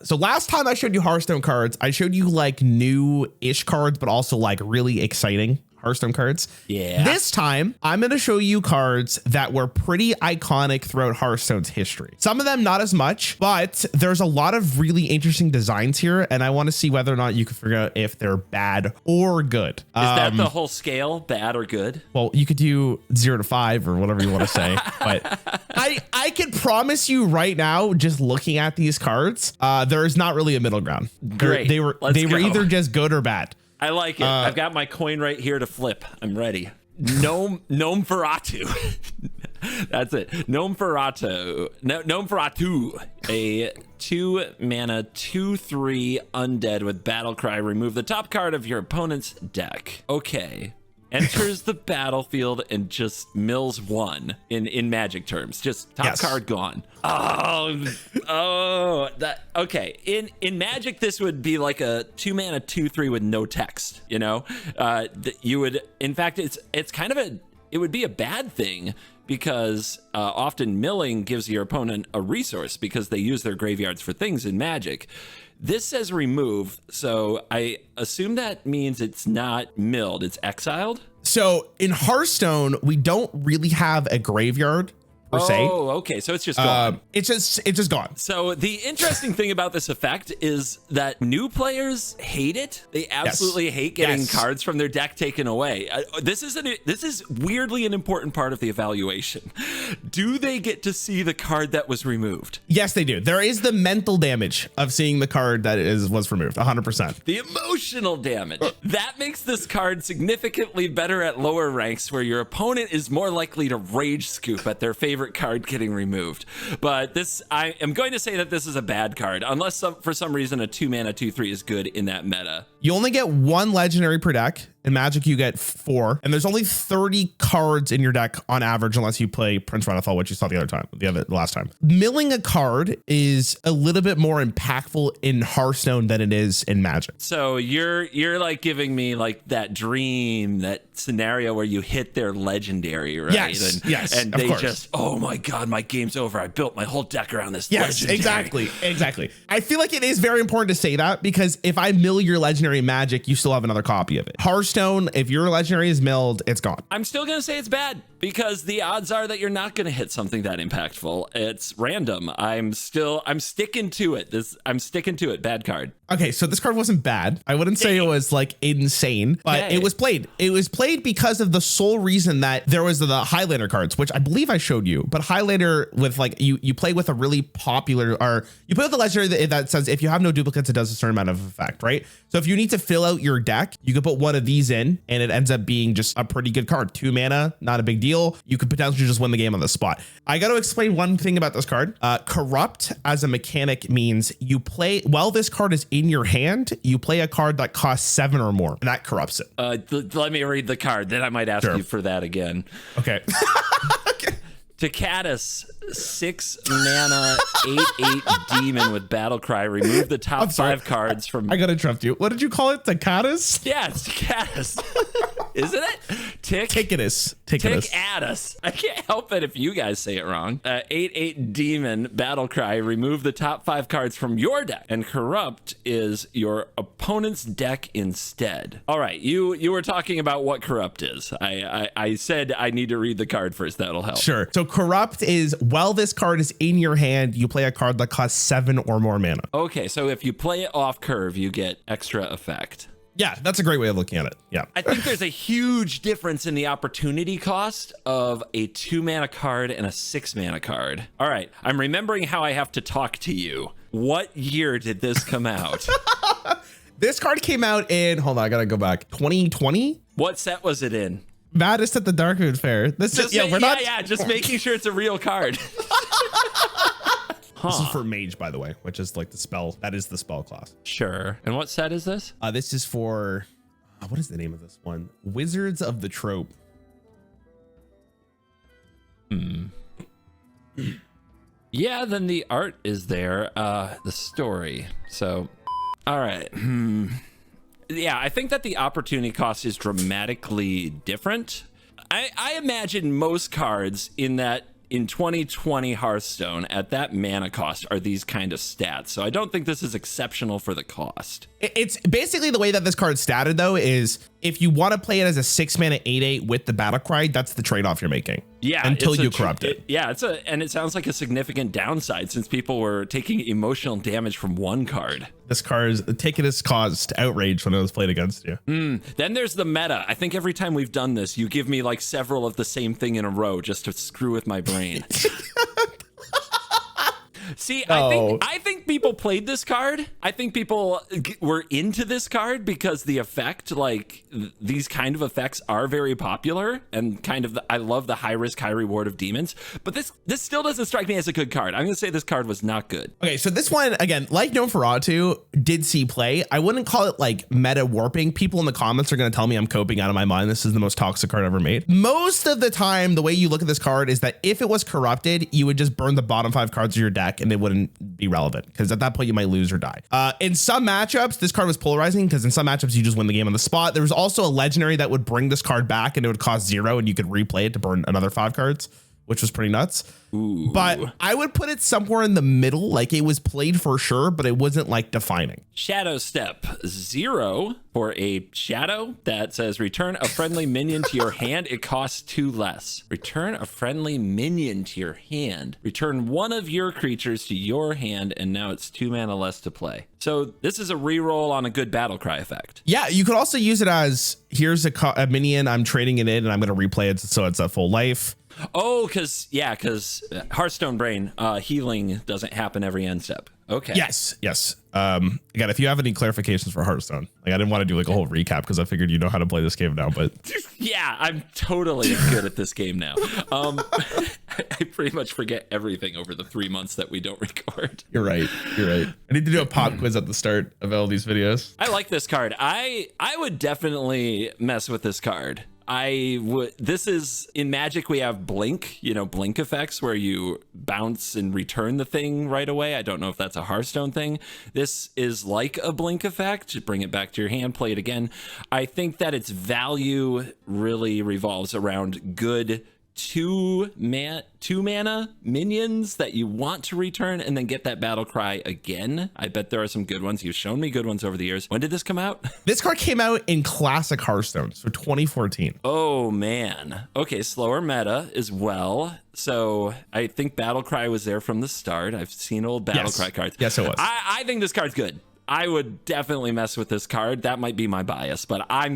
So last time I showed you Hearthstone cards, I showed you like new-ish cards, but also like really exciting Hearthstone cards. Yeah. This time, I'm going to show you cards that were pretty iconic throughout Hearthstone's history. Some of them not as much, but there's a lot of really interesting designs here, and I want to see whether or not you can figure out if they're bad or good. Is that the whole scale, bad or good? Well, you could do 0 to 5 or whatever you want to say, but I can promise you right now, just looking at these cards, there is not really a middle ground. Great. They were either just good or bad. I like it. I've got my coin right here to flip. I'm ready. Gnome Feratu. That's it. Gnome Feratu, a 2-mana 2/3 undead with battle cry. Remove the top card of your opponent's deck. Okay. Enters the battlefield and just mills 1 in Magic terms. Just top card gone. Okay. In Magic, this would be like a 2-mana 2/3 with no text. You know, you would. In fact, it's kind of it would be a bad thing because often milling gives your opponent a resource because they use their graveyards for things in Magic. This says remove, so I assume that means it's not milled, it's exiled. So in Hearthstone, we don't really have a graveyard per se. Oh, okay. So it's just gone. It's just gone. So the interesting thing about this effect is that new players hate it. They absolutely hate getting cards from their deck taken away. This is weirdly an important part of the evaluation. Do they get to see the card that was removed? Yes, they do. There is the mental damage of seeing the card that was removed, 100%. The emotional damage. That makes this card significantly better at lower ranks where your opponent is more likely to rage scoop at their favorite card getting removed. But I am going to say that this is a bad card, unless for some reason a 2-mana 2/3 is good in that meta. You only get 1 legendary per deck. In Magic, you get 4, and there's only 30 cards in your deck on average, unless you play Prince Renethal, which you saw the last time. Milling a card is a little bit more impactful in Hearthstone than it is in Magic. So you're like giving me like that dream, that scenario where you hit their legendary, right? Yes, and they just, oh my god, my game's over. I built my whole deck around this. Yes, legendary. exactly. I feel like it is very important to say that because if I mill your legendary in Magic, you still have another copy of it. Hearthstone, if your legendary is milled, it's gone. I'm still going to say it's bad because the odds are that you're not going to hit something that impactful. It's random. I'm sticking to it. I'm sticking to it. Bad card. Okay, so this card wasn't bad. I wouldn't say it was like insane, but it was played. It was played because of the sole reason that there was the Highlander cards, which I believe I showed you. But Highlander with like you play with a really popular, or you play with the legendary that says if you have no duplicates, it does a certain amount of effect, right? So if you need to fill out your deck, you could put one of these in, and it ends up being just a pretty good card. 2 mana, not a big deal. You could potentially just win the game on the spot. I got to explain one thing about this card. Corrupt as a mechanic means you play while this card is in your hand, you play a card that costs 7 or more, and that corrupts it. Let me read the card, then I might ask you for that again. Okay. Tacatus, 6 mana, 8/8 demon with battle cry. Remove the top 5 cards from. I gotta interrupt you. What did you call it? Tacatus? Yeah, it's Tacatus. Isn't it? Tickatus. Tickatus. I can't help it if you guys say it wrong. 8/8 demon battle cry. Remove the top 5 cards from your deck, and corrupt is your opponent's deck instead. All right, you were talking about what corrupt is. I said I need to read the card first. That'll help. Sure. So corrupt is while this card is in your hand, you play a card that costs 7 or more mana. Okay, so if you play it off curve, you get extra effect. Yeah, that's a great way of looking at it. Yeah. I think there's a huge difference in the opportunity cost of a 2 mana card and a 6 mana card. All right, I'm remembering how I have to talk to you. What year did this come out? This card came out in, hold on, I gotta go back. 2020? What set was it in? Maddest at the Darkmoon Fair. This is just making sure it's a real card. This is for mage, by the way, which is like the spell. That is the spell class. Sure. And what set is this? This is for what is the name of this one? Wizards of the Trope. Yeah, then the art is there. The story. So, all right. Yeah, I think that the opportunity cost is dramatically different. I imagine most cards in that in 2020 Hearthstone at that mana cost are these kind of stats. So I don't think this is exceptional for the cost. It's basically the way that this card's statted though is if you want to play it as a 6 mana 8/8 with the battle cry, that's the trade-off you're making. Yeah, until you corrupt it. And it sounds like a significant downside since people were taking emotional damage from one card. This card's ticket has caused outrage when it was played against you. Then there's the meta. I think every time we've done this, you give me like several of the same thing in a row just to screw with my brain. See, I think people played this card. I think people were into this card because the effect, like these kind of effects are very popular and kind of I love the high risk, high reward of demons. But this still doesn't strike me as a good card. I'm going to say this card was not good. Okay, so this one, again, like Nosferatu did see play. I wouldn't call it like meta warping. People in the comments are going to tell me I'm coping out of my mind. This is the most toxic card ever made. Most of the time, the way you look at this card is that if it was corrupted, you would just burn the bottom 5 cards of your deck and they wouldn't be relevant because at that point you might lose or die. In some matchups, this card was polarizing because in some matchups you just win the game on the spot. There was also a legendary that would bring this card back and it would cost 0 and you could replay it to burn another 5 cards, which was pretty nuts. Ooh. But I would put it somewhere in the middle. Like it was played for sure, but it wasn't like defining. Shadow Step 0 for a shadow that says return a friendly minion to your hand. It costs 2 less. Return a friendly minion to your hand. Return one of your creatures to your hand, and now it's 2 mana less to play. So this is a reroll on a good battle cry effect. Yeah, you could also use it as here's a minion. I'm trading it in, and I'm going to replay it so it's at full life. Oh, because Hearthstone Brain healing doesn't happen every end step. Okay. Yes. Again, if you have any clarifications for Hearthstone, like I didn't want to do like a whole recap because I figured you know how to play this game now, but yeah, I'm totally good at this game now. I pretty much forget everything over the 3 months that we don't record. You're right. I need to do a pop quiz at the start of all these videos. I like this card. I would definitely mess with this card. This is in Magic. We have blink effects where you bounce and return the thing right away. I don't know if that's a Hearthstone thing. This is like a blink effect. Bring it back to your hand, play it again. I think that its value really revolves around good 2 mana minions that you want to return and then get that battle cry again. I bet there are some good ones. You've shown me good ones over the years. When did this come out? This card came out in classic Hearthstone, so 2014. Oh man. Okay, slower meta as well. So I think battle cry was there from the start. I've seen old battle cry cards. Yes, it was. I think this card's good. I would definitely mess with this card. That might be my bias, but I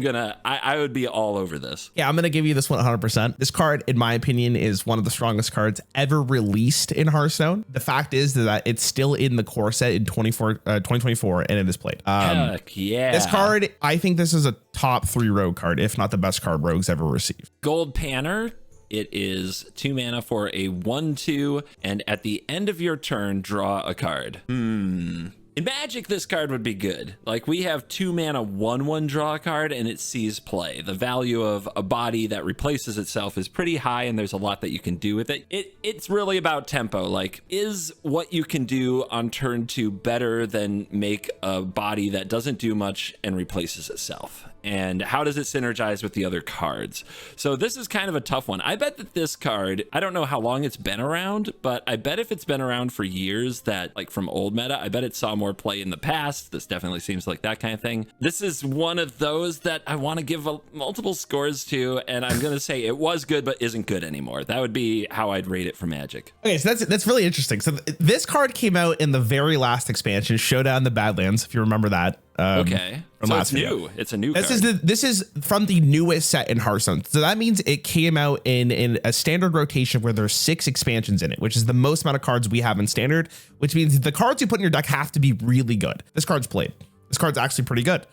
would be all over this. Yeah, I'm going to give you this one 100%. This card, in my opinion, is one of the strongest cards ever released in Hearthstone. The fact is that it's still in the core set in 2024 and it is played. Heck yeah. This card, I think this is a top 3 rogue card, if not the best card rogues ever received. Gold Panner. It is 2 mana for a 1/2, and at the end of your turn, draw a card. In Magic, this card would be good. Like we have 2 mana 1/1 draw a card and it sees play. The value of a body that replaces itself is pretty high and there's a lot that you can do with it. It's really about tempo. Like, is what you can do on turn 2 better than make a body that doesn't do much and replaces itself? And how does it synergize with the other cards? So this is kind of a tough one. I bet that this card, I don't know how long it's been around, but I bet if it's been around for years, that like from old meta, I bet it saw more play in the past. This definitely seems like that kind of thing. This is one of those that I want to give multiple scores to, and I'm going to say it was good, but isn't good anymore. That would be how I'd rate it for Magic. Okay, so that's really interesting. So this card came out in the very last expansion, Showdown the Badlands, if you remember that. Okay, so it's new. It's a new card. This is from the newest set in Hearthstone. So that means it came out in a standard rotation where there's 6 expansions in it, which is the most amount of cards we have in standard, which means the cards you put in your deck have to be really good. This card's played. This card's actually pretty good.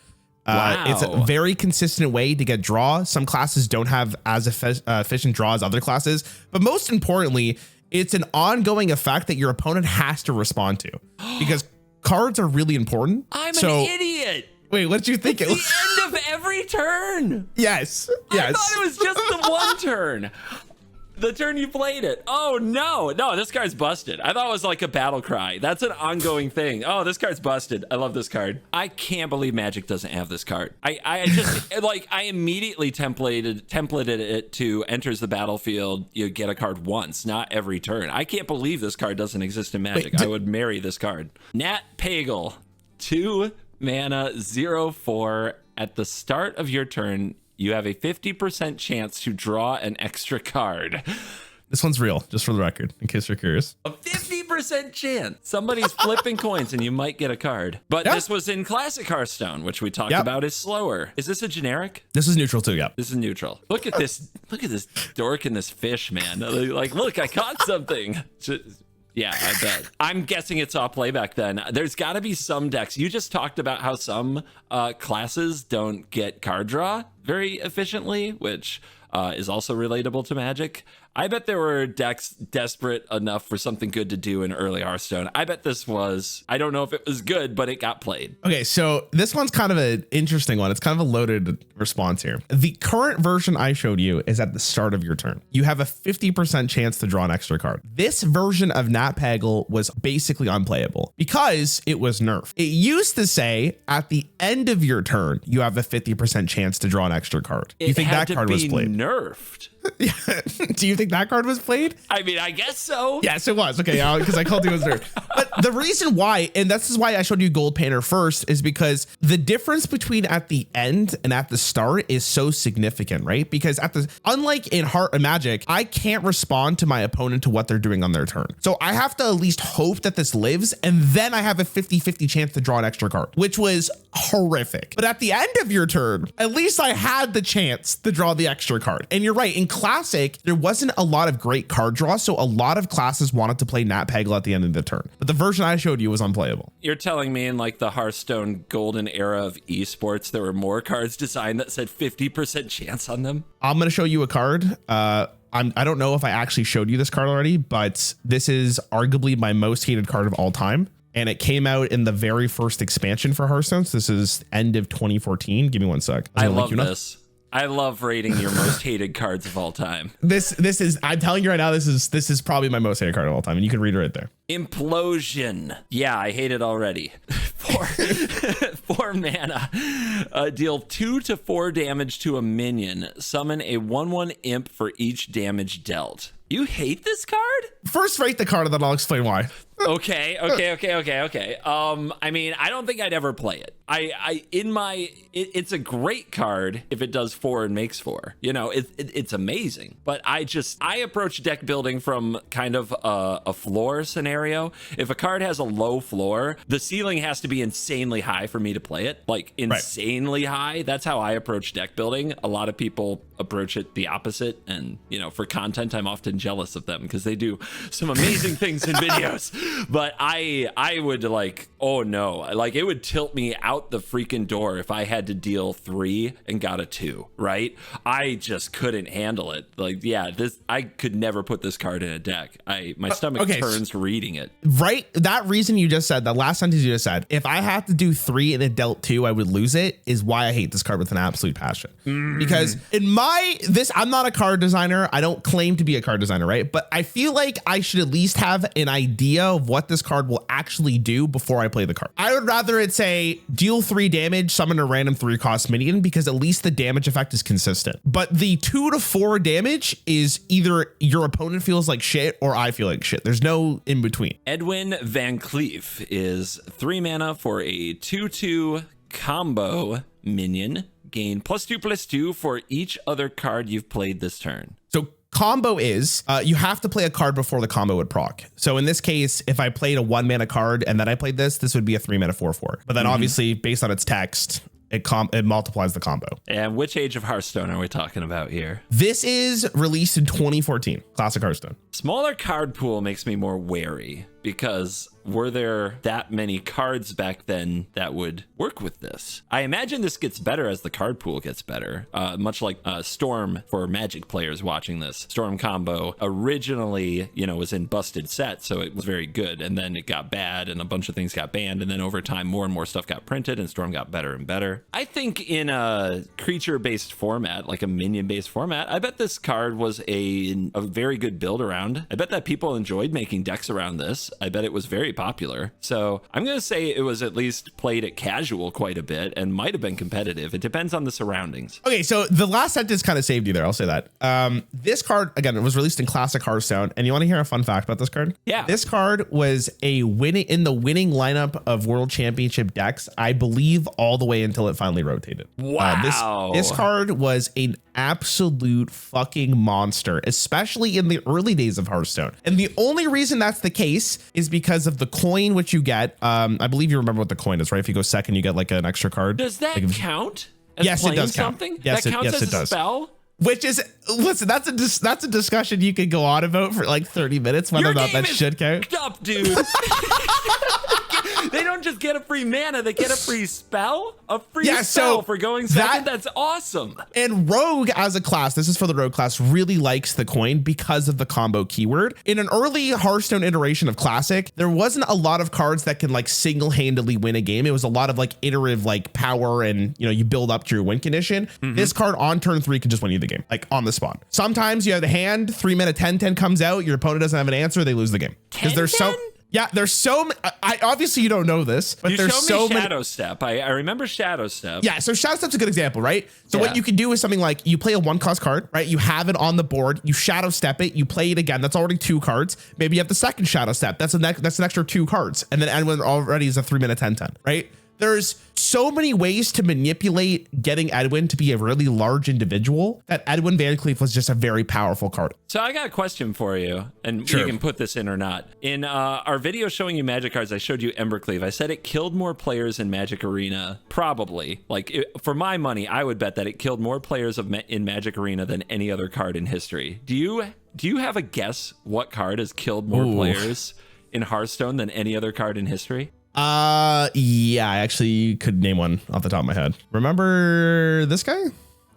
Wow. It's a very consistent way to get draw. Some classes don't have as efficient draw as other classes, but most importantly, it's an ongoing effect that your opponent has to respond to because cards are really important. I'm an idiot. Wait, what did you think? It's the end of every turn. Yes. I thought it was just the one turn. The turn you played it. Oh, no. No, this card's busted. I thought it was like a battle cry. That's an ongoing thing. Oh, this card's busted. I love this card. I can't believe Magic doesn't have this card. I just, like, I immediately templated it to enters the battlefield, you get a card once, not every turn. I can't believe this card doesn't exist in Magic. Wait, I would marry this card. Nat Pagel, 2 mana, 0/4. At the start of your turn, you have a 50% chance to draw an extra card. This one's real, just for the record, in case you're curious. A 50% chance. Somebody's flipping coins and you might get a card. But this was in Classic Hearthstone, which we talked about is slower. Is this a generic? This is neutral too, yeah. This is neutral. Look at this. Look at this dork and this fish, man. Like, look, I caught something. Yeah, I bet. I'm guessing it saw playback then. There's got to be some decks. You just talked about how some classes don't get card draw very efficiently, which is also relatable to Magic. I bet there were decks desperate enough for something good to do in early Hearthstone. I bet this was, I don't know if it was good, but it got played. Okay, so this one's kind of an interesting one. It's kind of a loaded response here. The current version I showed you is at the start of your turn. You have a 50% chance to draw an extra card. This version of Nat Pagel was basically unplayable because it was nerfed. It used to say at the end of your turn, you have a 50% chance to draw an extra card. Do you think that card was played? Nerfed. Yeah. Do you think that card was played? I mean, I guess so. Yes, it was. Okay, because I called it was nerfed. But the reason why, and this is why I showed you Gold Painter first, is because the difference between at the end and at the start is so significant, right? Because unlike in Heart and Magic, I can't respond to my opponent to what they're doing on their turn. So I have to at least hope that this lives, and then I have a 50-50 chance to draw an extra card, which was horrific. But at the end of your turn, at least I had the chance to draw the extra card. And you're right, in Classic, there wasn't a lot of great card draw, so a lot of classes wanted to play Nat Pagel at the end of the turn. But the version I showed you was unplayable. You're telling me in like the Hearthstone golden era of esports, there were more cards designed that said 50% chance on them? I'm going to show you a card. I don't know if I actually showed you this card already, but this is arguably my most hated card of all time. And it came out in the very first expansion for Hearthstone. So this is end of 2014. Give me one sec. I love this. I love rating your most hated cards of all time. This is, I'm telling you right now, this is probably my most hated card of all time. And you can read it right there. Implosion. Yeah, I hate it already. 4 mana. Deal 2 to 4 damage to a minion. Summon a 1/1 imp for each damage dealt. You hate this card? First rate the card and then I'll explain why. Okay. I mean, I don't think I'd ever play it. It's a great card if it does 4 and makes 4. You know, it's amazing. But I approach deck building from kind of a floor scenario. If a card has a low floor, the ceiling has to be insanely high for me to play it. Like insanely high. That's how I approach deck building. A lot of people approach it the opposite. And, you know, for content, I'm often jealous of them because they do some amazing things in videos. But I would like, oh no, like it would tilt me out the freaking door if I had to deal 3 and got a 2, right? I just couldn't handle it. Like, yeah, I could never put this card in a deck. My stomach turns reading it. Right. That reason you just said, that last sentence you just said, if I had to do 3 and it dealt 2, I would lose it, is why I hate this card with an absolute passion. Because I'm not a card designer. I don't claim to be a card designer, right? But I feel like I should at least have an idea of what this card will actually do before I play the card. I would rather it say deal 3 damage, summon a random 3-cost minion, because at least the damage effect is consistent. But the 2 to 4 damage is either your opponent feels like shit or I feel like shit. There's no in between. Edwin Van Cleef is 3 mana for a 2/2 combo minion. Gain +2/+2 for each other card you've played this turn. So combo is you have to play a card before the combo would proc. So in this case, if I played a 1 mana card and then I played this would be a 3 mana 4/4. But then obviously based on its text, it multiplies the combo. And which age of Hearthstone are we talking about here? This is released in 2014, Classic Hearthstone. Smaller card pool makes me more wary because were there that many cards back then that would work with this? I imagine this gets better as the card pool gets better, much like Storm for Magic players watching this. Storm combo originally, was in busted set, so it was very good, and then it got bad and a bunch of things got banned, and then over time more and more stuff got printed and Storm got better and better. I think in a creature-based format, like a minion-based format, I bet this card was a very good build around. I bet that people enjoyed making decks around this. I bet it was very popular. So I'm going to say it was at least played at casual quite a bit and might have been competitive. It depends on the surroundings. Okay, so the last sentence kind of saved you there. I'll say that. This card, again, it was released in Classic Hearthstone. And you want to hear a fun fact about this card? Yeah. This card was in the winning lineup of World Championship decks, I believe, all the way until it finally rotated. Wow. This card was an absolute fucking monster, especially in the early days of Hearthstone. And the only reason that's the case is because of the coin which you get. I believe you remember what the coin is, right? If you go second, you get like an extra card. Does that count? Yes, it does count. Something? Yes, that counts as it does. A spell? Which is, listen, that's a discussion you could go on about for like 30 minutes, whether or not that should count. Up, dude. They don't just get a free mana, they get a free spell? A free spell for going second? That's awesome. And Rogue as a class, this is for the Rogue class, really likes the coin because of the combo keyword. In an early Hearthstone iteration of Classic, there wasn't a lot of cards that can like single-handedly win a game. It was a lot of like iterative like power and, you build up to your win condition. This card on turn 3 can just win you the game, like on the spot. Sometimes you have the hand, 3-mana 10/10 comes out, your opponent doesn't have an answer, they lose the game. Because there's so I obviously you don't know this, but there's so many. Shadow Step. I remember Shadow Step. Yeah, so Shadow Step's a good example, right? So what you can do is something like you play a 1-cost card, right? You have it on the board, you Shadow Step it, you play it again. That's already 2 cards. Maybe you have the second Shadow Step. That's an extra 2 cards, and then Edwin already is a 3-mana 10/10, right? There's so many ways to manipulate getting Edwin to be a really large individual that Edwin Van Cleef was just a very powerful card. So I got a question for you, and you can put this in or not. In our video showing you Magic cards, I showed you Embercleave. I said it killed more players in Magic Arena, probably. For my money, I would bet that it killed more players in Magic Arena than any other card in history. Do you have a guess what card has killed more players in Hearthstone than any other card in history? Yeah, I actually could name one off the top of my head. Remember this guy?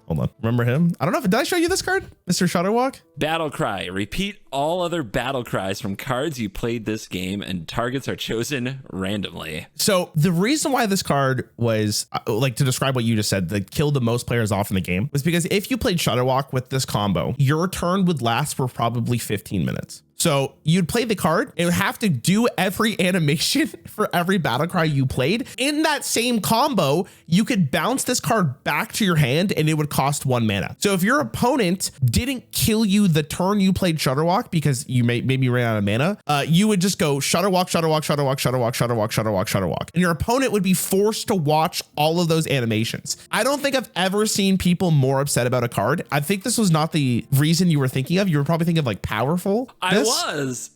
Hold on. Remember him? I don't know if did I show you this card, Mr. Shutterwalk? Battle Cry. Repeat all other battle cries from cards you played this game, and targets are chosen randomly. So the reason why this card was like to describe what you just said, that killed the most players off in the game, was because if you played Shutterwalk with this combo, your turn would last for probably 15 minutes. So you'd play the card, it would have to do every animation for every battle cry you played. In that same combo, you could bounce this card back to your hand and it would cost 1 mana. So if your opponent didn't kill you the turn you played Shutterwalk because you maybe ran out of mana, you would just go Shutterwalk, Shutterwalk, Shutterwalk, Shutterwalk, Shutterwalk, Shutterwalk, Shutterwalk. And your opponent would be forced to watch all of those animations. I don't think I've ever seen people more upset about a card. I think this was not the reason you were thinking of. You were probably thinking of like Powerful.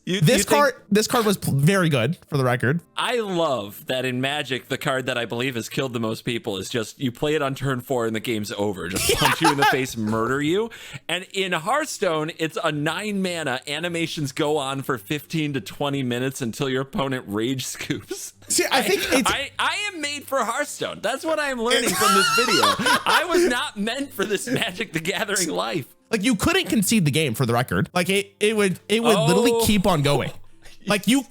This card was very good, for the record. I love that in Magic, the card that I believe has killed the most people is just you play it on turn 4 and the game's over. Just punch you in the face, murder you. And in Hearthstone, it's a 9 mana. Animations go on for 15 to 20 minutes until your opponent rage scoops. See, I think I am made for Hearthstone. That's what I am learning from this video. I was not meant for this Magic the Gathering life. Like you couldn't concede the game, for the record. Like it would literally keep on going. Like you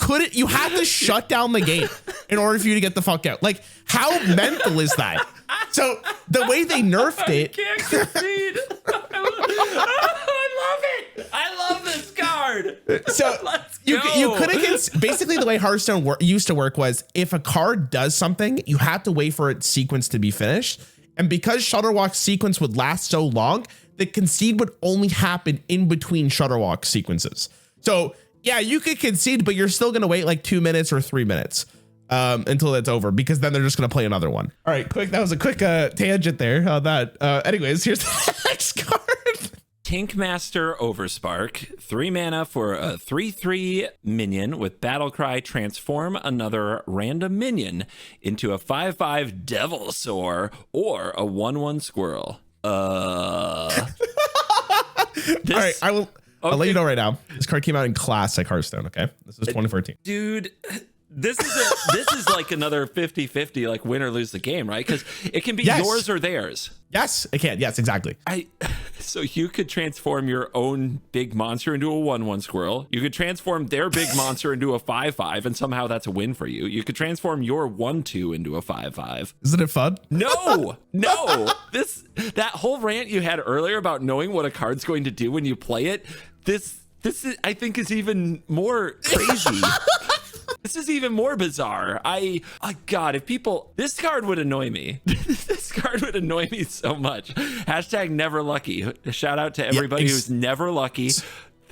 had to shut down the game in order for you to get the fuck out. Like how mental is that? So the way they nerfed it. I can't concede. I love it. I love this card. So you couldn't basically the way Hearthstone used to work was if a card does something, you had to wait for its sequence to be finished. And because Shutterwalk's sequence would last so long, the concede would only happen in between Shutterwalk sequences. So yeah, you could concede, but you're still going to wait like 2 minutes or 3 minutes until it's over, because then they're just going to play another one. All right, that was a quick tangent there on that. Anyways, here's the next card. Tankmaster Overspark, 3 mana for a 3/3 minion with Battlecry. Transform another random minion into a 5/5 Devilsaur or a 1/1 squirrel. All right, I'll let you know right now. This card came out in Classic Hearthstone. Okay, this was 2014. Dude, this is like another 50-50, like win or lose the game, right? Because it can be yours or theirs. Yes, it can. Yes, exactly. So you could transform your own big monster into a 1/1 squirrel. You could transform their big monster into a 5/5, and somehow that's a win for you. You could transform your 1/2 into a 5/5. Isn't it fun? No. That whole rant you had earlier about knowing what a card's going to do when you play it. This is, I think, is even more crazy. This is even more bizarre. God, if people, this card would annoy me. This card would annoy me so much. Hashtag never lucky. Shout out to everybody who's never lucky.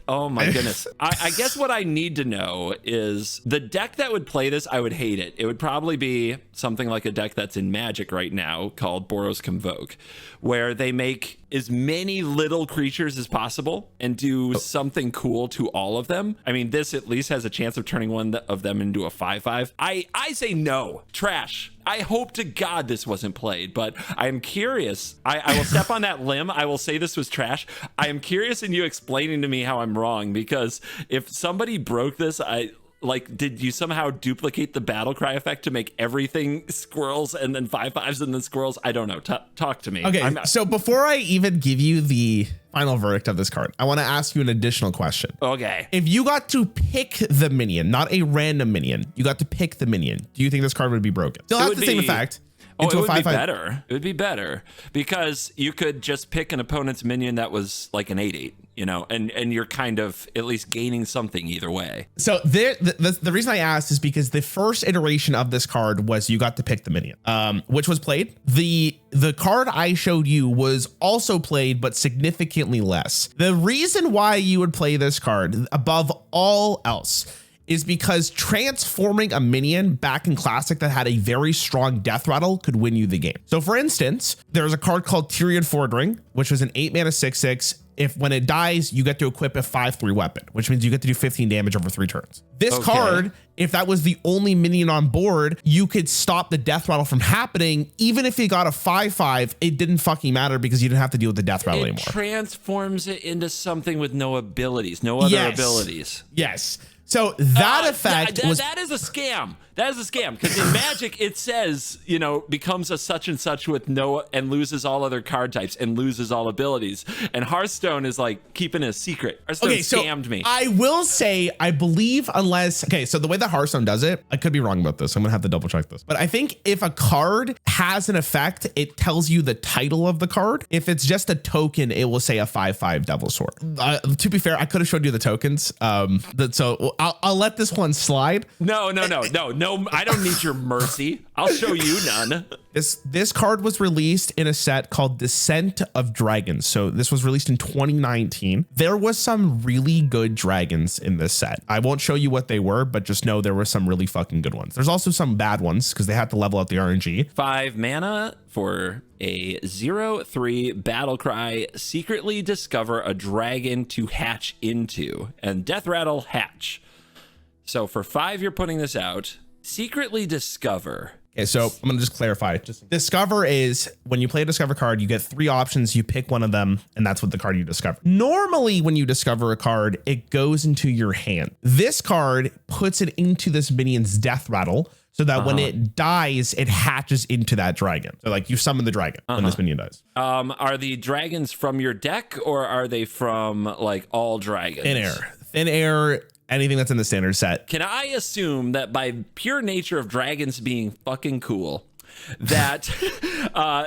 Oh my goodness. I guess what I need to know is the deck that would play this, I would hate it. It would probably be something like a deck that's in Magic right now called Boros Convoke, where they make as many little creatures as possible and do something cool to all of them. I mean, this at least has a chance of turning one of them into a 5/5. I say no. Trash. I hope to God this wasn't played, but I'm curious. I will step on that limb. I will say this was trash. I am curious in you explaining to me how I'm wrong, because if somebody broke this, did you somehow duplicate the battle cry effect to make everything squirrels and then 5/5s and then squirrels? I don't know. Talk to me. Okay, so before I even give you the final verdict of this card, I want to ask you an additional question. Okay. If you got to pick the minion, not a random minion, you got to pick the minion, do you think this card would be broken? Still has the same effect. It would be better. It would be better because you could just pick an opponent's minion that was like an 8/8, and you're kind of at least gaining something either way. So the reason I asked is because the first iteration of this card was you got to pick the minion, which was played. The card I showed you was also played, but significantly less. The reason why you would play this card above all else is because transforming a minion back in Classic that had a very strong death rattle could win you the game. So for instance, there's a card called Tyrion Fordring, which was an 8-mana 6/6. When it dies, you get to equip a 5/3 weapon, which means you get to do 15 damage over 3 turns. This card, if that was the only minion on board, you could stop the death rattle from happening. Even if you got a 5/5, it didn't fucking matter because you didn't have to deal with the death rattle anymore. It transforms it into something with no abilities, no other abilities. Yes. So that effect was... That is a scam. That is a scam, because in Magic it says, becomes a such and such with no, and loses all other card types and loses all abilities. And Hearthstone is like keeping it a secret. Hearthstone scammed me. I will say, I believe so the way that Hearthstone does it, I could be wrong about this. I'm gonna have to double check this. But I think if a card has an effect, it tells you the title of the card. If it's just a token, it will say a 5/5 Devil Sword. To be fair, I could have showed you the tokens. So I'll let this one slide. No, I don't need your mercy. I'll show you none. This card was released in a set called Descent of Dragons. So this was released in 2019. There was some really good dragons in this set. I won't show you what they were, but just know there were some really fucking good ones. There's also some bad ones because they had to level out the RNG. 5 mana for a 0/3 battle cry. Secretly discover a dragon to hatch into, and death rattle hatch. So for 5, you're putting this out. Secretly discover. Okay, so I'm going to just clarify. Discover is when you play a discover card, you get 3 options. You pick one of them, and that's what the card you discover. Normally, when you discover a card, it goes into your hand. This card puts it into this minion's death rattle so that when it dies, it hatches into that dragon. So like you summon the dragon when this minion dies. Are the dragons from your deck, or are they from like all dragons? Thin air. Anything that's in the standard set. Can I assume that by pure nature of dragons being fucking cool, that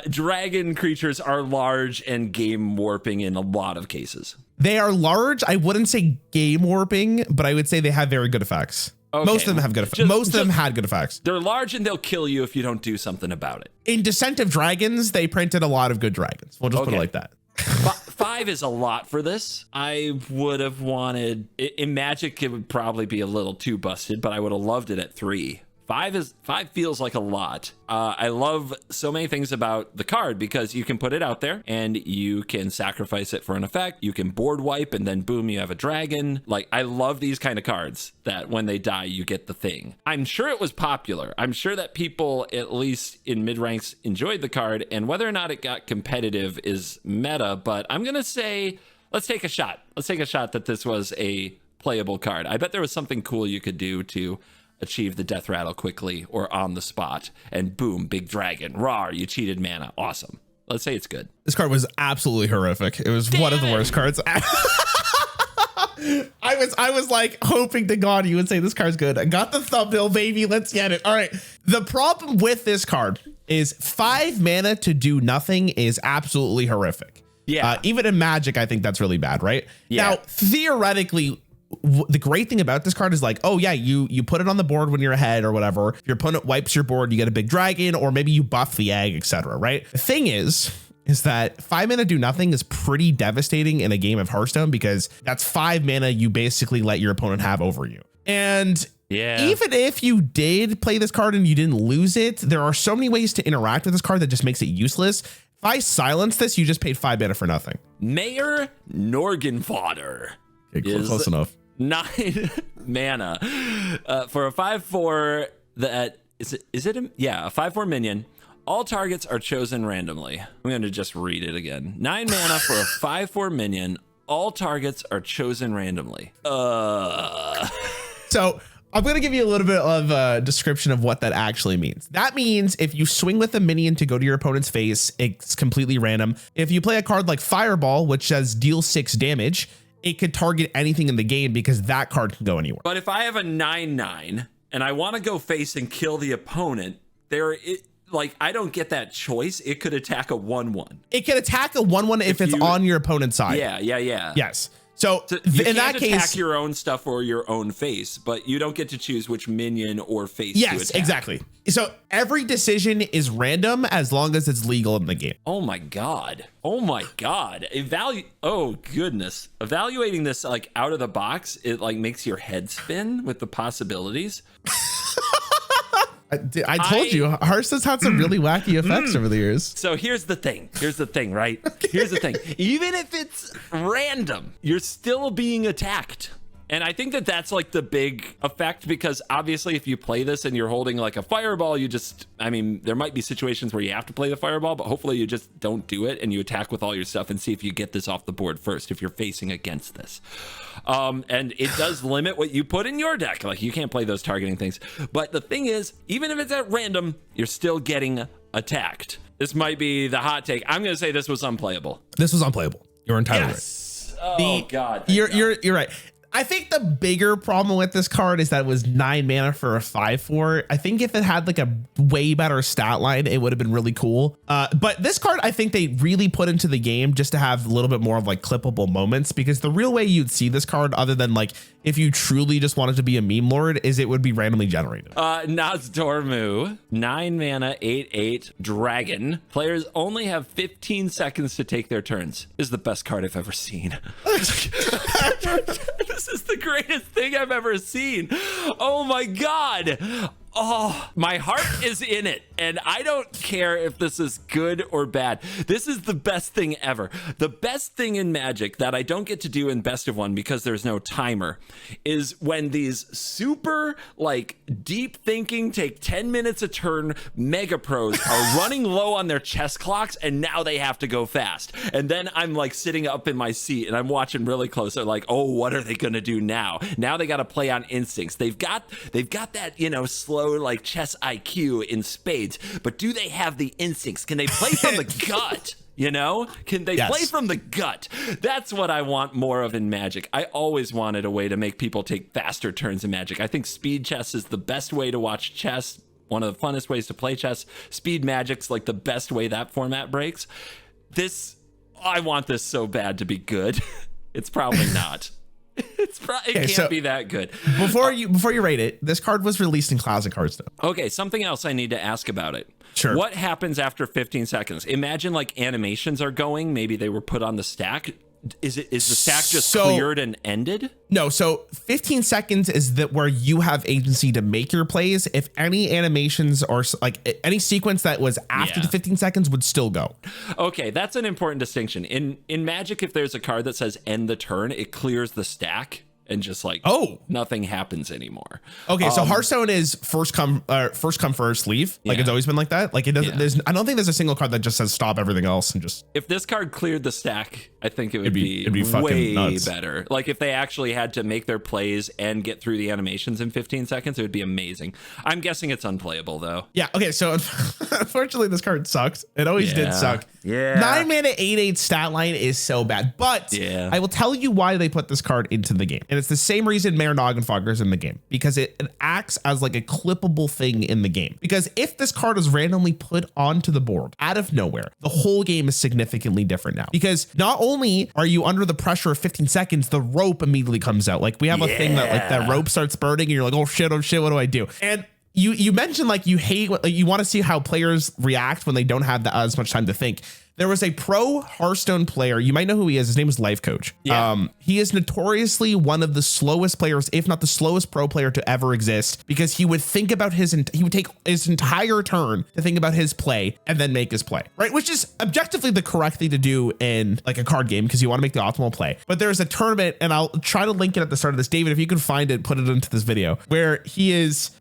dragon creatures are large and game warping in a lot of cases? They are large. I wouldn't say game warping, but I would say they have very good effects. Okay. Most of them have good effects. Most of them had good effects. They're large and they'll kill you if you don't do something about it. In Descent of Dragons, they printed a lot of good dragons. We'll just put it like that. 5 is a lot for this. I would have wanted in Magic, it would probably be a little too busted, but I would have loved it at 3. 5 feels like a lot. I love so many things about the card because you can put it out there and you can sacrifice it for an effect. You can board wipe and then boom, you have a dragon. Like, I love these kind of cards that when they die, you get the thing. I'm sure it was popular. I'm sure that people, at least in mid ranks, enjoyed the card, and whether or not it got competitive is meta, but I'm going to say let's take a shot. Let's take a shot that this was a playable card. I bet there was something cool you could do to achieve the death rattle quickly or on the spot, and boom, big dragon. Rawr, you cheated mana. Awesome. Let's say it's good. This card was absolutely horrific. It was one of the worst cards. I was like hoping to God you would say this card's good. I got the thumbnail, baby. Let's get it. All right. The problem with this card is 5 mana to do nothing is absolutely horrific. Yeah. Even in Magic, I think that's really bad, right? Yeah. Now, theoretically, the great thing about this card is like, oh yeah, you put it on the board when you're ahead or whatever. If your opponent wipes your board, you get a big dragon, or maybe you buff the egg, etc. Right? The thing is that 5 mana do nothing is pretty devastating in a game of Hearthstone, because that's 5 mana you basically let your opponent have over you. And even if you did play this card and you didn't lose it, there are so many ways to interact with this card that just makes it useless. If I silence this, you just paid 5 mana for nothing. Mayor Norgenfodder. Okay, close enough. 9 mana for a 5/4 that is it a 5/4 minion. All targets are chosen randomly. I'm going to just read it again. 9 mana for a 5/4 minion. All targets are chosen randomly. So I'm going to give you a little bit of a description of what that actually means. That means if you swing with a minion to go to your opponent's face, it's completely random. If you play a card like Fireball, which says deal 6 damage, it could target anything in the game because that card can go anywhere. But if I have a 9/9 and I want to go face and kill the opponent, I don't get that choice. It could attack a 1/1. It can attack a 1/1 if it's on your opponent's side. Yeah. Yes. So you in that can't case, attack your own stuff or your own face, but you don't get to choose which minion or face to attack. Exactly. So every decision is random as long as it's legal in the game. Oh my god. Oh goodness. Evaluating this like out of the box, it like makes your head spin with the possibilities. I told you, Hearthstone's had some really wacky effects over the years. So here's the thing, right? Here's the thing. Even if it's random, you're still being attacked. And I think that that's like the big effect, because obviously if you play this and you're holding like a fireball, there might be situations where you have to play the fireball, but hopefully you just don't do it and you attack with all your stuff and see if you get this off the board first if you're facing against this. And it does limit what you put in your deck. Like you can't play those targeting things. But the thing is, even if it's at random, you're still getting attacked. This might be the hot take. I'm going to say this was unplayable. This was unplayable. You're entirely right. Oh God. You're right. I think the bigger problem with this card is that it was 9 mana for a 5/4. I think if it had like a way better stat line, it would have been really cool. But this card, I think they really put into the game just to have a little bit more of like clippable moments, because the real way you'd see this card, other than like if you truly just wanted to be a meme lord, is it would be randomly generated. Nozdormu, 9 mana, 8/8 dragon. Players only have 15 seconds to take their turns. This is the best card I've ever seen. This is the greatest thing I've ever seen. Oh my God. Oh, my heart is in it, and I don't care if this is good or bad. This is the best thing ever. The best thing in Magic that I don't get to do in Best of One because there's no timer is when these super like deep thinking, take 10 minutes a turn mega pros are running low on their chess clocks, and now they have to go fast. And then I'm like sitting up in my seat and I'm watching really close. They're like, oh, what are they gonna do now? Now they got to play on instincts. They've got that, slow like chess IQ in spades, but do they have the instincts? Can they play from the gut? Can they play from the gut? That's what I want more of in Magic. I always wanted a way to make people take faster turns in Magic. I think speed chess is the best way to watch chess, one of the funnest ways to play chess. Speed Magic's like the best way that format breaks. I want this so bad to be good. It's probably not. It can't be that good. Before you rate it, this card was released in Classic Hearthstone. Okay, something else I need to ask about it. Sure. What happens after 15 seconds? Imagine like animations are going. Maybe they were put on the stack. Is the stack just cleared and ended? No, so 15 seconds is where you have agency to make your plays. If any animations or like any sequence that was after the 15 seconds would still go. Okay, that's an important distinction. In Magic, if there's a card that says end the turn, it clears the stack. and just like, nothing happens anymore. Okay, so Hearthstone is first come first leave. Like it's always been like that. Like it doesn't. I don't think there's a single card that just says stop everything else and just. If this card cleared the stack, I think it'd be fucking way nuts. better. Like if they actually had to make their plays and get through the animations in 15 seconds, it would be amazing. I'm guessing it's unplayable though. Yeah. Okay. So unfortunately, this card sucked. It always did suck. Yeah. 9 mana 8/8 stat line is so bad, but I will tell you why they put this card into the game, and it's the same reason Mayor Noggenfogger is in the game, because it acts as like a clippable thing in the game. Because if this card is randomly put onto the board out of nowhere, the whole game is significantly different now. Because not only are you under the pressure of 15 seconds, the rope immediately comes out. Like we have a thing that like that rope starts burning, and you're like, oh shit, what do I do? And you mentioned like you hate, like, you want to see how players react when they don't have as much time to think. There was a pro Hearthstone player. You might know who he is. His name is Life Coach. Yeah. He is notoriously one of the slowest players, if not the slowest pro player to ever exist, because he would think about he would take his entire turn to think about his play and then make his play, right? Which is objectively the correct thing to do in like a card game, because you want to make the optimal play. But there's a tournament, and I'll try to link it at the start of this. David, if you can find it, put it into this video, where Nas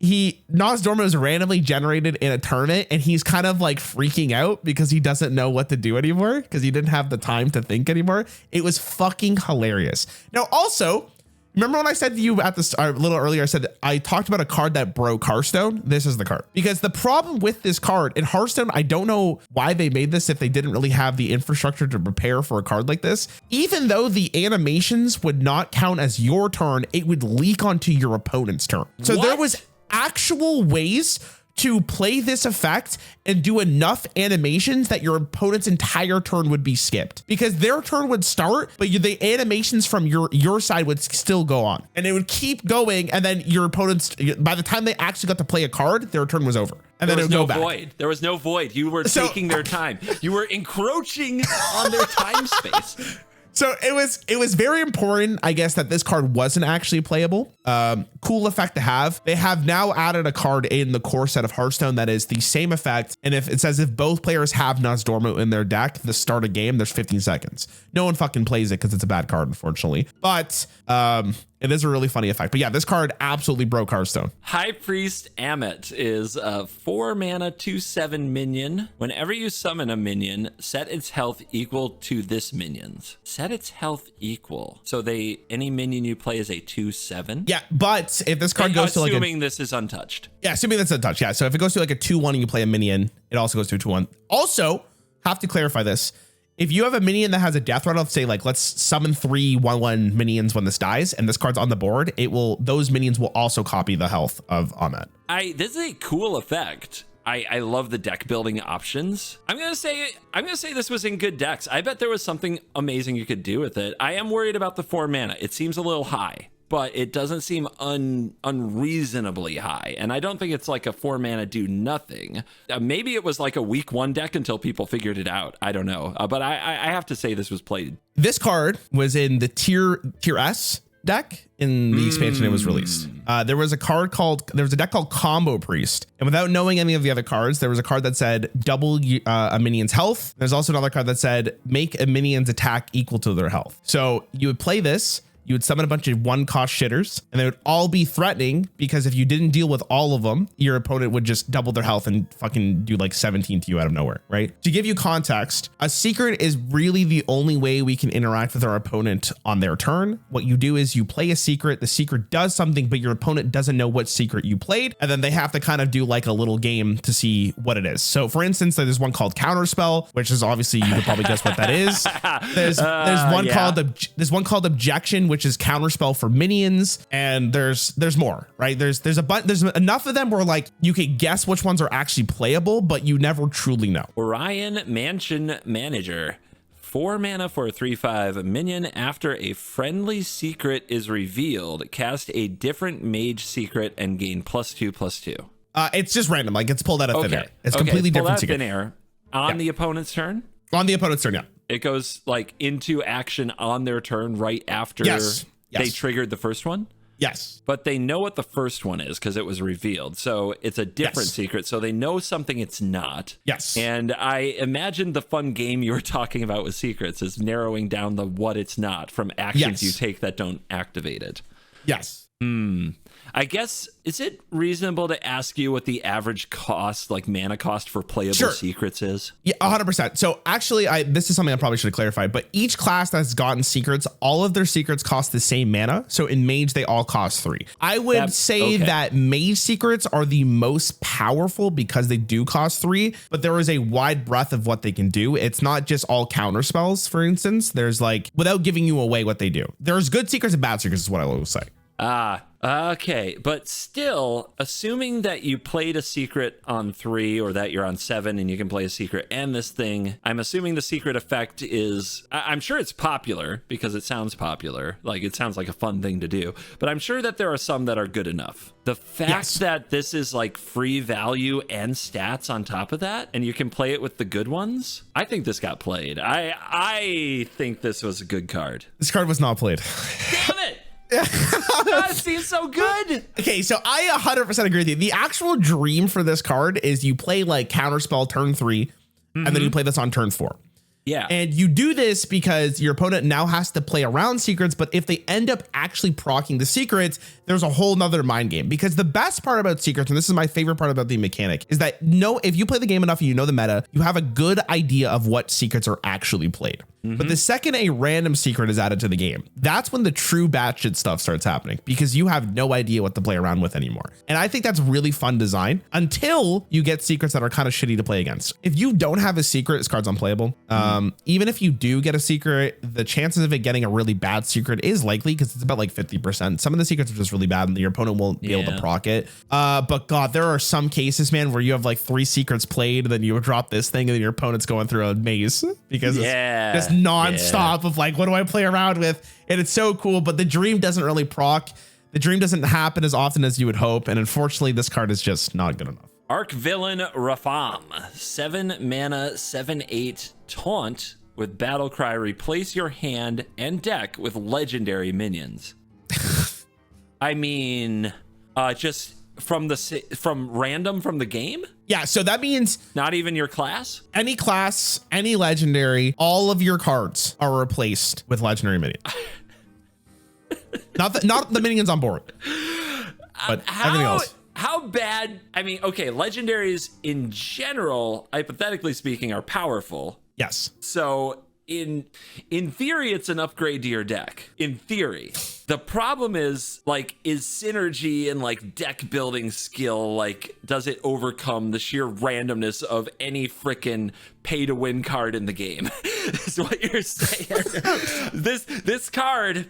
Dorma is randomly generated in a tournament, and he's kind of like freaking out because he doesn't know what to do anymore, because he didn't have the time to think anymore. It was fucking hilarious. Now, also, remember when I said to you at the start, a little earlier, I said I talked about a card that broke Hearthstone? This is the card. Because the problem with this card in Hearthstone, I don't know why they made this if they didn't really have the infrastructure to prepare for a card like this. Even though the animations would not count as your turn, it would leak onto your opponent's turn. So there was actual ways to play this effect and do enough animations that your opponent's entire turn would be skipped, because their turn would start, but the animations from your side would still go on, and it would keep going. And then your opponents, by the time they actually got to play a card, their turn was over. And then it would go back. There was no void. You were taking their time. You were encroaching on their time space. So it was very important, I guess, that this card wasn't actually playable. Cool effect to have. They have now added a card in the core set of Hearthstone that is the same effect. And if it says if both players have Nozdormu in their deck, the start of game, there's 15 seconds. No one fucking plays it because it's a bad card, unfortunately. But it is a really funny effect. But yeah, this card absolutely broke Hearthstone. High Priest Ammit is a 4 mana 2/7 minion. Whenever you summon a minion, set its health equal to this minion's. Set its health equal. So any minion you play is a 2/7. Yeah, but if this card goes to like assuming this is untouched. Yeah, assuming that's untouched. Yeah, so if it goes to like a 2/1 and you play a minion, it also goes to a 2/1. Also, have to clarify this. If you have a minion that has a death rattle, say like let's summon 3 1/1 minions when this dies, and this card's on the board, those minions will also copy the health of Ahmed. This is a cool effect. I love the deck building options. I'm gonna say this was in good decks. I bet there was something amazing you could do with it. I am worried about the 4 mana. It seems a little high, but it doesn't seem unreasonably high. And I don't think it's like a 4 mana do nothing. Maybe it was like a week 1 deck until people figured it out. I don't know. But I have to say this was played. This card was in the tier S deck in the expansion it was released. There was a deck called Combo Priest, and without knowing any of the other cards, there was a card that said double a minion's health. There's also another card that said make a minion's attack equal to their health. So you would play this, you would summon a bunch of 1-cost shitters, and they would all be threatening, because if you didn't deal with all of them, your opponent would just double their health and fucking do like 17 to you out of nowhere, right? To give you context, a secret is really the only way we can interact with our opponent on their turn. What you do is you play a secret, the secret does something, but your opponent doesn't know what secret you played, and then they have to kind of do like a little game to see what it is. So for instance, there's one called Counterspell, which is obviously, you could probably guess what that is. There's one called Objection, which is Counterspell for minions, and there's more, right? There's enough of them where like you could guess which ones are actually playable, but you never truly know. Rarran Mansion Manager, 4 mana for a 3/5 minion. After a friendly secret is revealed, cast a different mage secret and gain +2/+2. It's just random, like it's pulled out of thin air. It's completely different secret. Thin air on the opponent's turn. On the opponent's turn, yeah. It goes like into action on their turn right after they triggered the first one. Yes. But they know what the first one is because it was revealed. So it's a different secret. So they know something it's not. Yes. And I imagine the fun game you were talking about with secrets is narrowing down the what it's not from actions you take that don't activate it. Yes. I guess, is it reasonable to ask you what the average cost, like mana cost for playable secrets is? Yeah, 100%. So actually, this is something I probably should have clarified, but each class that's gotten secrets, all of their secrets cost the same mana. So in Mage, they all cost 3. I would say that Mage secrets are the most powerful because they do cost 3, but there is a wide breadth of what they can do. It's not just all counter spells, for instance. There's like, without giving you away what they do. There's good secrets and bad secrets is what I will say. Okay. But still, assuming that you played a secret on 3 or that you're on 7 and you can play a secret and this thing, I'm assuming the secret effect is, I'm sure it's popular because it sounds popular. Like it sounds like a fun thing to do, but I'm sure that there are some that are good enough. The fact that this is like free value and stats on top of that, and you can play it with the good ones, I think this got played. I think this was a good card. This card was not played. Damn it! That seems so good. Okay, so I 100% agree with you. The actual dream for this card is you play like counterspell turn 3, and then you play this on turn 4. Yeah. And you do this because your opponent now has to play around secrets, but if they end up actually proccing the secrets, there's a whole nother mind game. Because the best part about secrets, and this is my favorite part about the mechanic, is that if you play the game enough and you know the meta, you have a good idea of what secrets are actually played. But the second a random secret is added to the game, that's when the true batshit stuff starts happening, because you have no idea what to play around with anymore. And I think that's really fun design until you get secrets that are kind of shitty to play against. If you don't have a secret, this card's unplayable. Even if you do get a secret, the chances of it getting a really bad secret is likely because it's about like 50%. Some of the secrets are just really bad and your opponent won't be able to proc it. But God, there are some cases, man, where you have like 3 secrets played and then you drop this thing and then your opponent's going through a maze because it's just non-stop of like, what do I play around with? And it's so cool, but the dream doesn't really proc. The dream doesn't happen as often as you would hope. And unfortunately, this card is just not good enough. Arc Villain Rafam, 7 mana, 7/8 taunt with battle cry. Replace your hand and deck with legendary minions. I mean, just from random from the game. Yeah, so that means not even your class, any legendary, all of your cards are replaced with legendary minions. not the minions on board, but everything else. How bad? I mean, okay, legendaries in general, hypothetically speaking, are powerful. Yes. So in theory, it's an upgrade to your deck. In theory. The problem is synergy and like deck building skill, like, does it overcome the sheer randomness of any frickin' pay to win card in the game? Is what you're saying. This card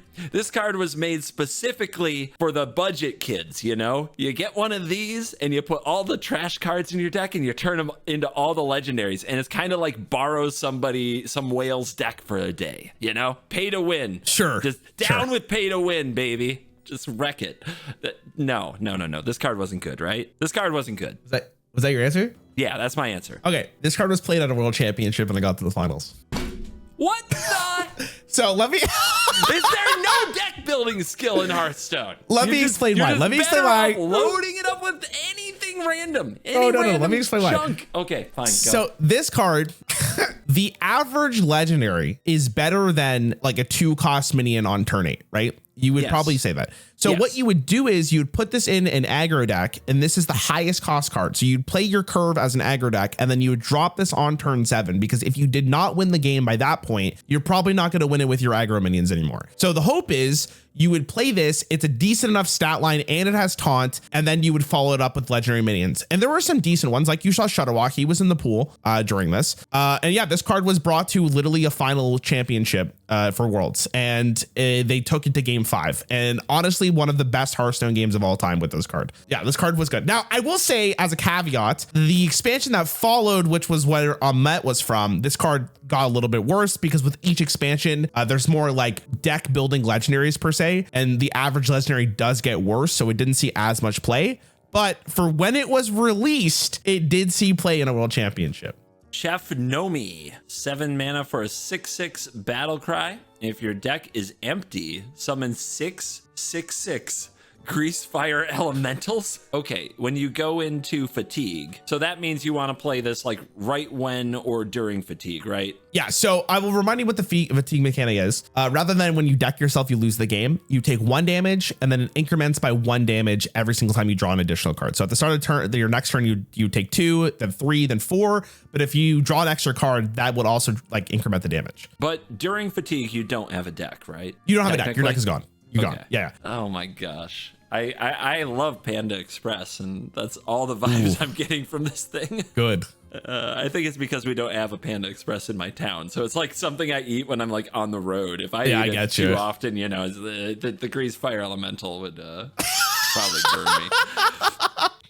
was made specifically for the budget kids, you know? You get one of these and you put all the trash cards in your deck and you turn them into all the legendaries, and it's kind of like borrow some whale's deck for a day, you know? Pay to win. Sure. Just down with pay to win, baby. Just wreck it. No. This card wasn't good, right? This card wasn't good. Was that your answer? Yeah, that's my answer. Okay, this card was played at a world championship and I got to the finals. What the? So let me. Is there no deck building skill in Hearthstone? Let me explain why. Loading it up with anything random. No. Let me explain why. Okay, fine. Go. So this card, the average legendary is better than like a 2-cost minion on turn 8, right? You would probably say that. So what you would do is you'd put this in an aggro deck, and this is the highest cost card. So you'd play your curve as an aggro deck, and then you would drop this on turn 7, because if you did not win the game by that point, you're probably not going to win it with your aggro minions anymore. So the hope is you would play this. It's a decent enough stat line and it has taunt, and then you would follow it up with legendary minions. And there were some decent ones, like you saw Shutterwalk. He was in the pool during this. And yeah, this card was brought to literally a final championship for Worlds, and they took it to game 5. And honestly, one of the best Hearthstone games of all time with this card. Yeah, this card was good. Now, I will say as a caveat, the expansion that followed, which was where Amet was from, this card got a little bit worse, because with each expansion, there's more like deck building legendaries per se, and the average legendary does get worse, so it didn't see as much play. But for when it was released, it did see play in a world championship. Chef Nomi, 7 mana for a 6/6 battle cry. If your deck is empty, summon 6/6/6 Grease Fire Elementals? Okay, when you go into fatigue, so that means you want to play this like right when or during fatigue, right? Yeah, so I will remind you what the fatigue mechanic is. Rather than when you deck yourself, you lose the game, you take 1 damage and then it increments by 1 damage every single time you draw an additional card. So at the start of the turn, your next turn, you take 2, then 3, then 4. But if you draw an extra card, that would also like increment the damage. But during fatigue, you don't have a deck, right? You don't have a deck. Your deck is gone. You're gone. Yeah. Oh my gosh. I love Panda Express, and that's all the vibes I'm getting from this thing. Good. I think it's because we don't have a Panda Express in my town, so it's like something I eat when I'm like on the road. If I eat it too often, you know, the Grease Fire Elemental would probably burn me.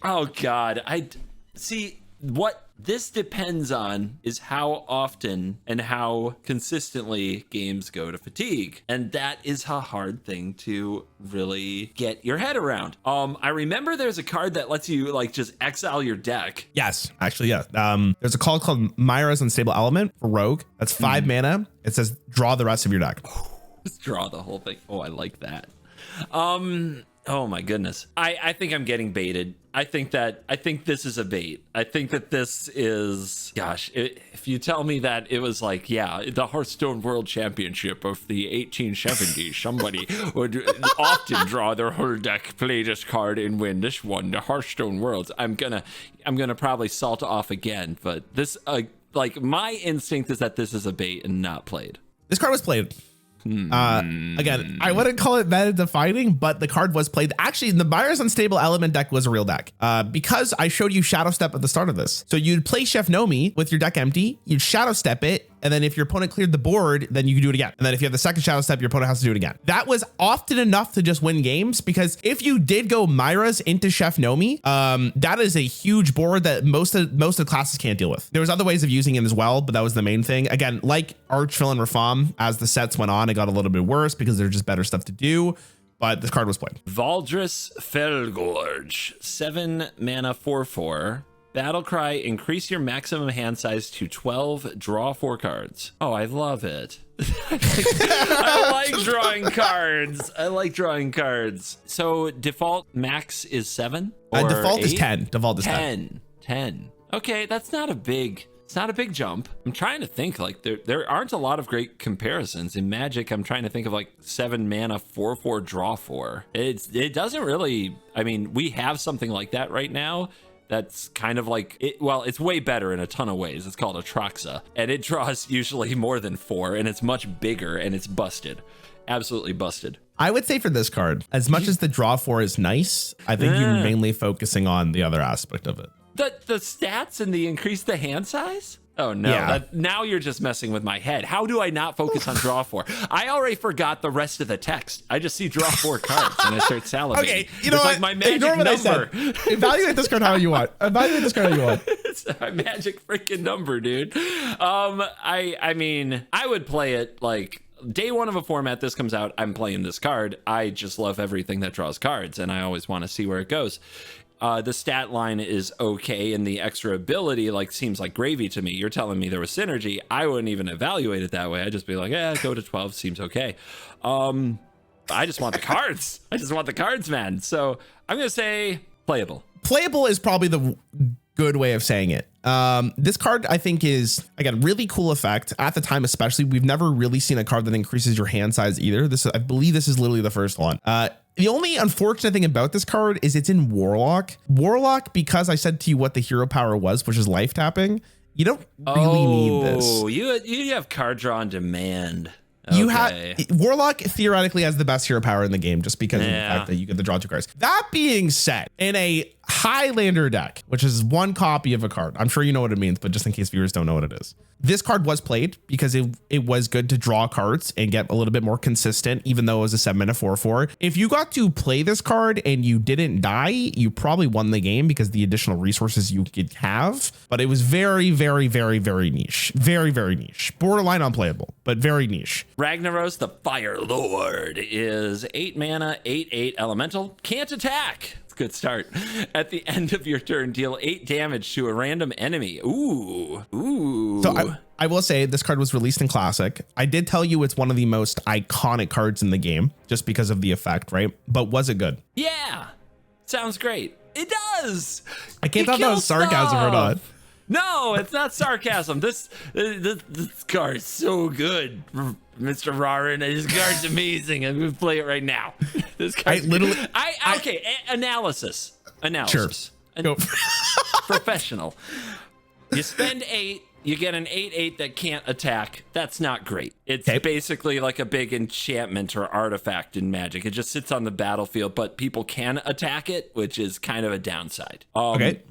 Oh God, I see what this depends on is how often and how consistently games go to fatigue. And that is a hard thing to really get your head around. I remember there's a card that lets you like just exile your deck. Yes, actually, yeah. There's a card called Myra's Unstable Element for Rogue. That's 5 mana. It says draw the rest of your deck. Just draw the whole thing. Oh, I like that. Oh my goodness. I think I'm getting baited. I think this is a bait. I think that this is, gosh, if you tell me that it was like, yeah, the Hearthstone World Championship of the 1870s, somebody would often draw their whole deck, play this card, and win. This one, the Hearthstone Worlds. I'm gonna probably salt off again, but this, like my instinct is that this is a bait and not played. This card was played. Again, I wouldn't call it meta defining, but the card was played. Actually, the Myra's Unstable Element deck was a real deck because I showed you Shadow Step at the start of this. So you'd play Chef Nomi with your deck empty, you'd Shadow Step it, and then if your opponent cleared the board, then you can do it again. And then if you have the second Shadow Step, your opponent has to do it again. That was often enough to just win games because if you did go Myra's into Chef Nomi, that is a huge board that most of the classes can't deal with. There was other ways of using it as well, but that was the main thing. Again, like Archvillain and Rafam, as the sets went on, it got a little bit worse because there's just better stuff to do. But this card was played. Valdris Felgorge, 7 mana 4/4. Battle Cry, increase your maximum hand size to 12, draw 4 cards. Oh, I love it. I like drawing cards. I like drawing cards. So default max is 7? Default 8? is 10. Default is 10. Okay, that's not a big... It's not a big jump. I'm trying to think, like there aren't a lot of great comparisons in Magic. I'm trying to think of like 7 mana 4/4 draw 4. It doesn't really, I mean, we have something like that right now. That's kind of like it. Well, it's way better in a ton of ways. It's called Atraxa, and it draws usually more than 4, and it's much bigger, and it's busted, absolutely busted. I would say for this card, as much as the draw 4 is nice, I think you're mainly focusing on the other aspect of it. The stats and the increase the hand size? Oh no, Yeah. Now you're just messing with my head. How do I not focus on draw 4? I already forgot the rest of the text. I just see draw 4 cards and I start salivating. Okay, you know it's what? like my magic Ignore what I number. said. Evaluate this card how you want. It's a magic freaking number, dude. I mean, I would play it like day 1 of a format. This comes out, I'm playing this card. I just love everything that draws cards and I always want to see where it goes. The stat line is okay, and the extra ability like seems like gravy to me. You're telling me there was synergy. I wouldn't even evaluate it that way. I'd just be like, yeah, go to 12 seems okay. I just want the cards. I just want the cards, man. So I'm gonna say playable. Playable is probably the good way of saying it. This card I think is, again, really cool effect at the time, especially. We've never really seen a card that increases your hand size either. I believe this is literally the first one. The only unfortunate thing about this card is it's in Warlock. Warlock, because I said to you what the hero power was, which is life tapping, you don't really need this. Oh, you have card draw on demand. You have Warlock theoretically has the best hero power in the game just because of the fact that you get to draw 2 cards. That being said, in a Highlander deck, which is 1 copy of a card, I'm sure you know what it means, but just in case viewers don't know what it is. This card was played because it was good to draw cards and get a little bit more consistent, even though it was a 7 mana 4/4. If you got to play this card and you didn't die, you probably won the game because the additional resources you could have. But it was very, very, very, very niche. Very, very niche. Borderline unplayable, but very niche. Ragnaros the Fire Lord is 8 mana, 8/8 elemental. Can't attack. Good start. At the end of your turn, deal 8 damage to a random enemy. Ooh. So I will say this card was released in Classic. I did tell you it's one of the most iconic cards in the game just because of the effect, right? But was it good? Yeah. Sounds great. It does. I can't tell if that was sarcasm or not. No, it's not sarcasm. This card is so good, Mr. Rarran. This card's amazing. I'm gonna play it right now. This card. Okay. Analysis. Sure. Professional. You spend 8. You get an 8/8 that can't attack. That's not great. It's basically like a big enchantment or artifact in Magic. It just sits on the battlefield, but people can attack it, which is kind of a downside.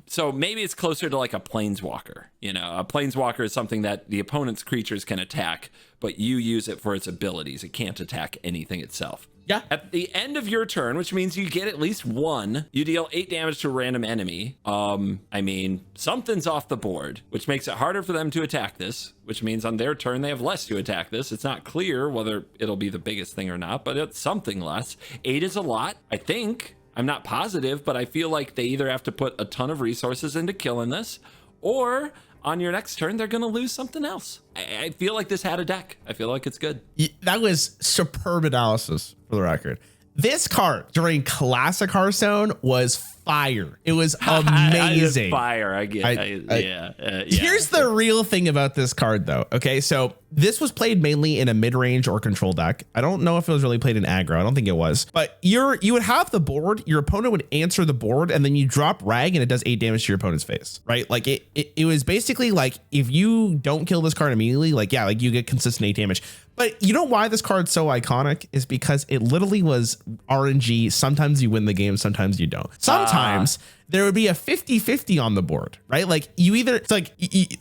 So maybe it's closer to like a Planeswalker. You know, a Planeswalker is something that the opponent's creatures can attack, but you use it for its abilities. It can't attack anything itself. Yeah. At the end of your turn, which means you get at least 1, you deal 8 damage to a random enemy. I mean, something's off the board, which makes it harder for them to attack this, which means on their turn, they have less to attack this. It's not clear whether it'll be the biggest thing or not, but it's something less. 8 is a lot, I think. I'm not positive, but I feel like they either have to put a ton of resources into killing this, or on your next turn, they're going to lose something else. I feel like this had a deck. I feel like it's good. That was superb analysis for the record. This card during Classic Hearthstone was fire. It was amazing. Fire. I get. Here's the real thing about this card, though. Okay, so this was played mainly in a mid-range or control deck. I don't know if it was really played in aggro. I don't think it was. But you would have the board. Your opponent would answer the board, and then you drop Rag, and it does 8 damage to your opponent's face. Right? Like it was basically like if you don't kill this card immediately, like you get consistent 8 damage. But you know why this card's so iconic is because it literally was RNG. Sometimes you win the game, sometimes you don't. Sometimes there would be a 50-50 on the board, right? Like it's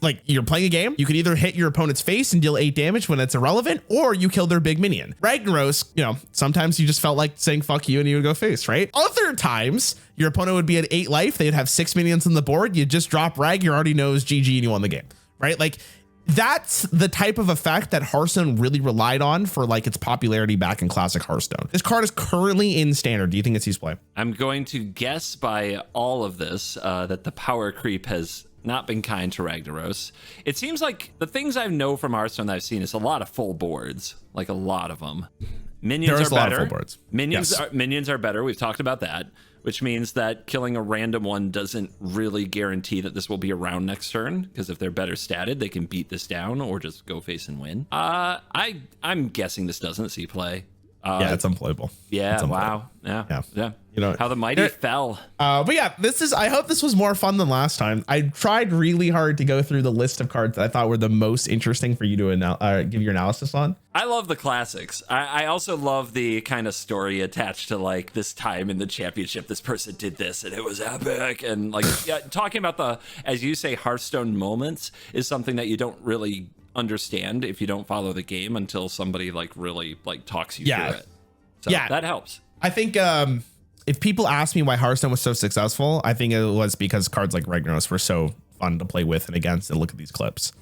like you're playing a game. You could either hit your opponent's face and deal 8 damage when it's irrelevant, or you kill their big minion. Ragnaros, sometimes you just felt like saying fuck you and you would go face, right? Other times your opponent would be at 8 life. They'd have 6 minions on the board. You just drop Rag. You already knows GG and you won the game, right? Like, that's the type of effect that Hearthstone really relied on for like its popularity back in Classic Hearthstone. This card is currently in Standard. Do you think it sees play? I'm going to guess by all of this that the power creep has not been kind to Ragnaros. It seems like the things I know from Hearthstone that I've seen is a lot of full boards, like a lot of them. Minions are better. A lot of full boards. Minions are better. We've talked about that, which means that killing a random one doesn't really guarantee that this will be around next turn, because if they're better statted, they can beat this down or just go face and win. I'm guessing this doesn't see play. Yeah, it's unplayable. Yeah, it's unplayable. Wow. Yeah. You know how the mighty fell. But yeah, I hope this was more fun than last time. I tried really hard to go through the list of cards that I thought were the most interesting for you to give your analysis on. I love the classics. I also love the kind of story attached to like this time in the championship, this person did this and it was epic. And like talking about the, as you say, Hearthstone moments is something that you don't really understand if you don't follow the game until somebody like really like talks you through it. So that helps. I think if people ask me why Hearthstone was so successful, I think it was because cards like Ragnaros were so fun to play with and against, and look at these clips.